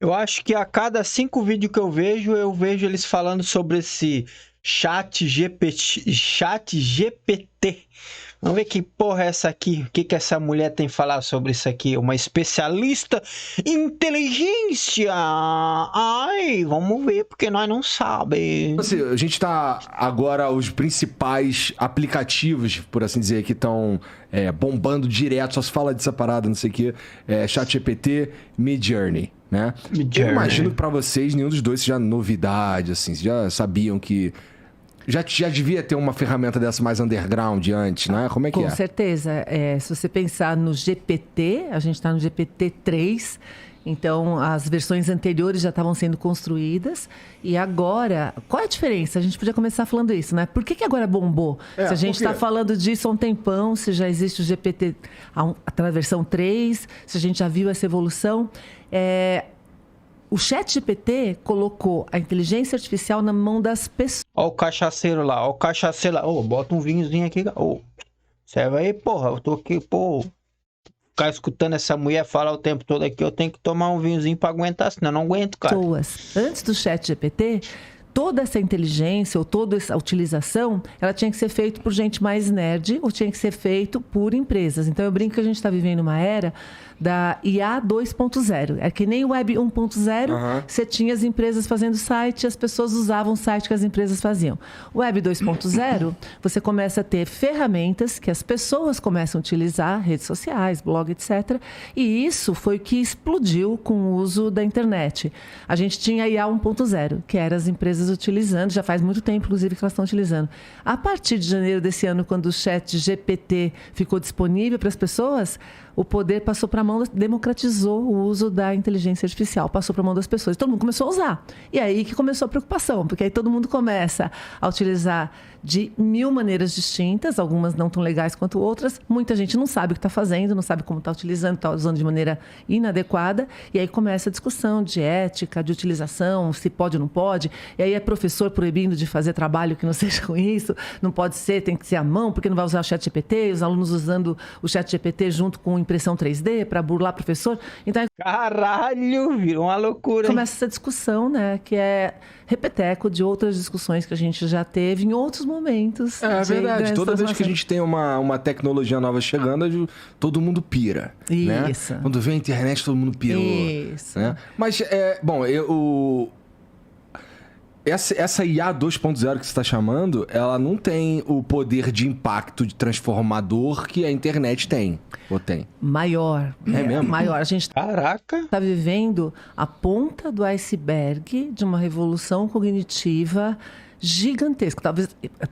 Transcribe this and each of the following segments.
Eu acho que a cada 5 vídeos que eu vejo eles falando sobre esse chat GPT. Vamos ver que porra é essa aqui. O que que essa mulher tem a falar sobre isso aqui? Uma especialista em inteligência. Ai, vamos ver, porque nós não sabemos. Assim, a gente tá agora, os principais aplicativos, por assim dizer, que estão bombando direto, só se fala dessa parada, não sei o quê, ChatGPT, Midjourney, né? Eu imagino que pra vocês nenhum dos dois seja novidade, assim, vocês já sabiam que já devia ter uma ferramenta dessa mais underground antes, né? Como é que Com é? certeza. Se você pensar no GPT, a gente está no GPT-3, então as versões anteriores já estavam sendo construídas. E agora, qual é a diferença? A gente podia começar falando isso, né? Por que agora bombou? Se a gente está falando disso há um tempão, se já existe o GPT até a versão 3, se a gente já viu essa evolução. O ChatGPT colocou a inteligência artificial na mão das pessoas. Ó o cachaceiro lá, ó o cachaceiro lá. Ô, bota um vinhozinho aqui. Ô, serve aí, porra. Eu tô aqui, pô. Ficar escutando essa mulher falar o tempo todo aqui, eu tenho que tomar um vinhozinho pra aguentar, senão eu não aguento, cara. Antes do ChatGPT, toda essa inteligência ou toda essa utilização, ela tinha que ser feita por gente mais nerd ou tinha que ser feito por empresas. Então eu brinco que a gente está vivendo uma era da IA 2.0. É que nem o Web 1.0, você tinha as empresas fazendo site, as pessoas usavam o site que as empresas faziam. O Web 2.0, você começa a ter ferramentas que as pessoas começam a utilizar, redes sociais, blog, etc. E isso foi o que explodiu com o uso da internet. A gente tinha a IA 1.0, que eram as empresas utilizando, já faz muito tempo, inclusive, que elas estão utilizando. A partir de janeiro desse ano, quando o ChatGPT ficou disponível para as pessoas, o poder passou para a mão, democratizou o uso da inteligência artificial, passou para a mão das pessoas. Todo mundo começou a usar. E aí que começou a preocupação, porque aí todo mundo começa a utilizar de 1000 maneiras distintas, algumas não tão legais quanto outras. Muita gente não sabe o que está fazendo, não sabe como está utilizando, está usando de maneira inadequada. E aí começa a discussão de ética, de utilização, se pode ou não pode. E aí é professor proibindo de fazer trabalho que não seja com isso. Não pode ser, tem que ser à mão, porque não vai usar o ChatGPT. Os alunos usando o ChatGPT junto com impressão 3D para burlar o professor. Então, caralho, virou uma loucura. Começa essa discussão, né? Que é repeteco de outras discussões que a gente já teve em outros momentos. É verdade. Toda vez que a gente tem uma tecnologia nova chegando, todo mundo pira. Isso. Né? Quando vem a internet, todo mundo pirou. Isso. Né? Mas, essa IA 2.0 que você está chamando, ela não tem o poder de impacto de transformador que a internet tem. Ou tem? Maior. É mesmo? Maior. A gente está vivendo a ponta do iceberg de uma revolução cognitiva gigantesca,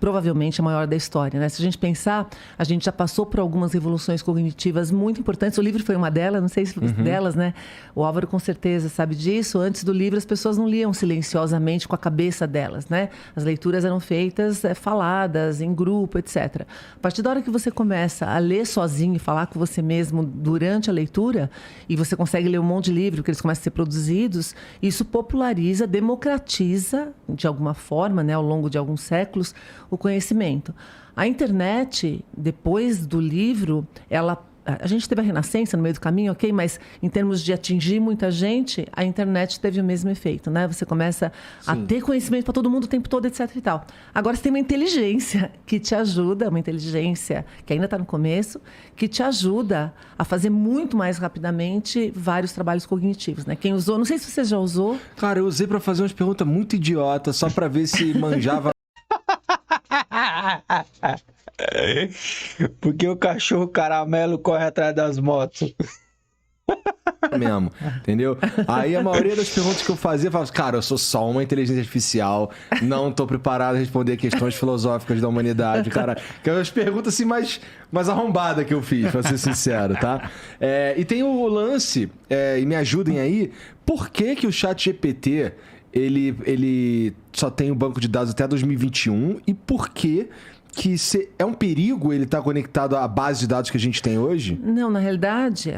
provavelmente a maior da história, né? Se a gente pensar, a gente já passou por algumas revoluções cognitivas muito importantes. O livro foi uma delas, não sei se delas, né? O Álvaro com certeza sabe disso. Antes do livro, as pessoas não liam silenciosamente com a cabeça delas, né? As leituras eram feitas, faladas, em grupo, etc. A partir da hora que você começa a ler sozinho e falar com você mesmo durante a leitura, e você consegue ler um monte de livro, que eles começam a ser produzidos, isso populariza, democratiza, de alguma forma, né? Ao longo de alguns séculos, o conhecimento. A internet, depois do livro, a gente teve a Renascença no meio do caminho, ok? Mas em termos de atingir muita gente, a internet teve o mesmo efeito, né? Você começa a ter conhecimento para todo mundo o tempo todo, etc e tal. Agora você tem uma inteligência que te ajuda, uma inteligência que ainda está no começo, que te ajuda a fazer muito mais rapidamente vários trabalhos cognitivos, né? Quem usou, não sei se você já usou. Cara, eu usei para fazer umas perguntas muito idiotas, só para ver se manjava. Porque o cachorro caramelo corre atrás das motos. Mesmo, entendeu? Aí a maioria das perguntas que eu fazia, eu falava, cara, eu sou só uma inteligência artificial, não tô preparado a responder questões filosóficas da humanidade, cara. Que é as perguntas assim mais arrombadas que eu fiz, pra ser sincero, tá? E tem o lance, e me ajudem aí, por que o ChatGPT ele só tem o banco de dados até 2021 e por que é um perigo ele estar conectado à base de dados que a gente tem hoje? Não, na realidade,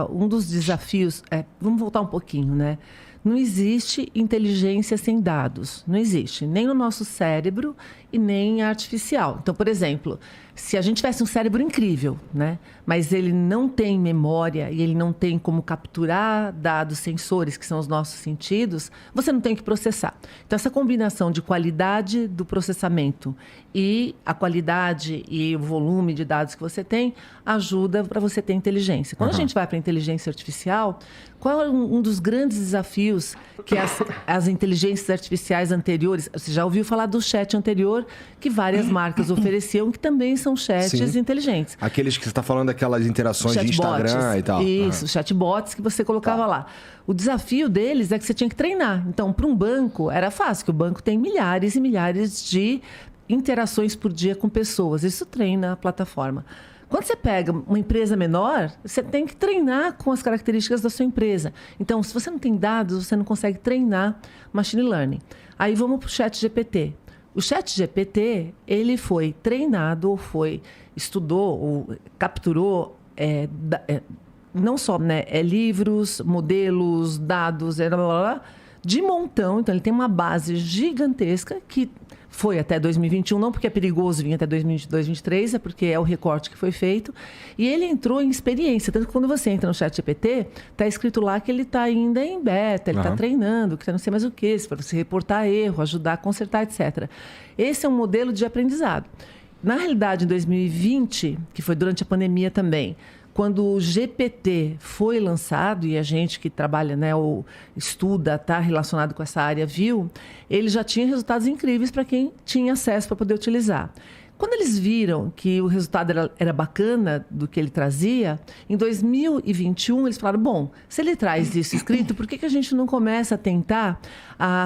um dos desafios... vamos voltar um pouquinho, né? Não existe inteligência sem dados. Não existe. Nem no nosso cérebro e nem artificial. Então, por exemplo, se a gente tivesse um cérebro incrível, né? Mas ele não tem memória e ele não tem como capturar dados sensores, que são os nossos sentidos, você não tem que processar. Então, essa combinação de qualidade do processamento e a qualidade e o volume de dados que você tem ajuda para você ter inteligência. Quando a gente vai para a inteligência artificial, qual é um dos grandes desafios que as inteligências artificiais anteriores... Você já ouviu falar do chat anterior, que várias marcas ofereciam, que também são chats inteligentes. Aqueles que você está falando daquelas interações de Instagram e tal. Isso, chatbots que você colocava lá. O desafio deles é que você tinha que treinar. Então, para um banco, era fácil, que o banco tem milhares e milhares de interações por dia com pessoas. Isso treina a plataforma. Quando você pega uma empresa menor, você tem que treinar com as características da sua empresa. Então, se você não tem dados, você não consegue treinar machine learning. Aí vamos para o ChatGPT. O ChatGPT, ele foi treinado, estudou, ou capturou, não só livros, modelos, dados, de montão. Então, ele tem uma base gigantesca que foi até 2021, não porque é perigoso vir até 2022, 2023, é porque é o recorte que foi feito. E ele entrou em experiência. Tanto que quando você entra no ChatGPT, está escrito lá que ele está ainda em beta, ele está treinando, que não sei mais o que, para você reportar erro, ajudar a consertar, etc. Esse é um modelo de aprendizado. Na realidade, em 2020, que foi durante a pandemia também, quando o GPT foi lançado, e a gente que trabalha, ou estuda, está relacionado com essa área, viu, ele já tinha resultados incríveis para quem tinha acesso para poder utilizar. Quando eles viram que o resultado era bacana do que ele trazia, em 2021 eles falaram, bom, se ele traz isso escrito, por que a gente não começa a tentar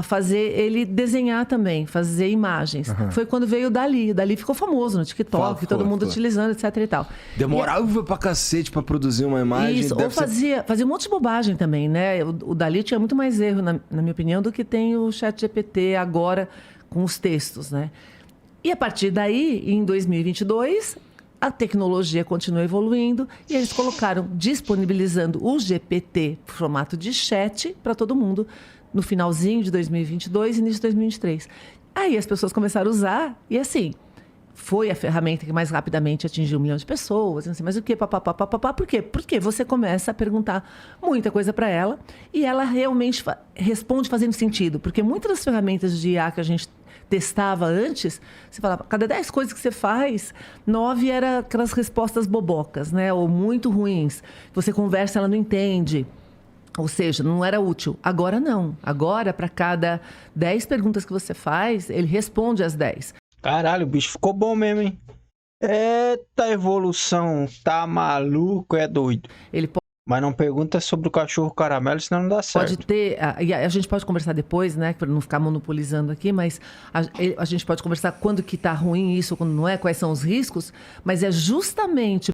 fazer ele desenhar também, fazer imagens? Foi quando veio o Dali. O Dali ficou famoso no TikTok, todo mundo utilizando, etc e tal. Demorava pra cacete pra produzir uma imagem. Isso, ou fazia um monte de bobagem também, né? O Dali tinha muito mais erro, na minha opinião, do que tem o ChatGPT agora com os textos, né? E a partir daí, em 2022, a tecnologia continua evoluindo e eles colocaram, disponibilizando o GPT, formato de chat, para todo mundo, no finalzinho de 2022 e início de 2023. Aí as pessoas começaram a usar e assim, foi a ferramenta que mais rapidamente atingiu 1 milhão de pessoas, não sei mais o quê, papapá. Por quê? Porque você começa a perguntar muita coisa para ela e ela realmente responde fazendo sentido. Porque muitas das ferramentas de IA que a gente testava antes, você falava, cada 10 coisas que você faz, 9 eram aquelas respostas bobocas, ou muito ruins. Você conversa, ela não entende. Ou seja, não era útil. Agora não. Agora, para cada 10 perguntas que você faz, ele responde as 10. Caralho, o bicho ficou bom mesmo, hein? Eita evolução, tá maluco, é doido. Mas não pergunta sobre o cachorro caramelo, senão não dá certo. Pode ter, a gente pode conversar depois, para não ficar monopolizando aqui, mas a gente pode conversar quando que tá ruim isso, quando não é, quais são os riscos, mas é justamente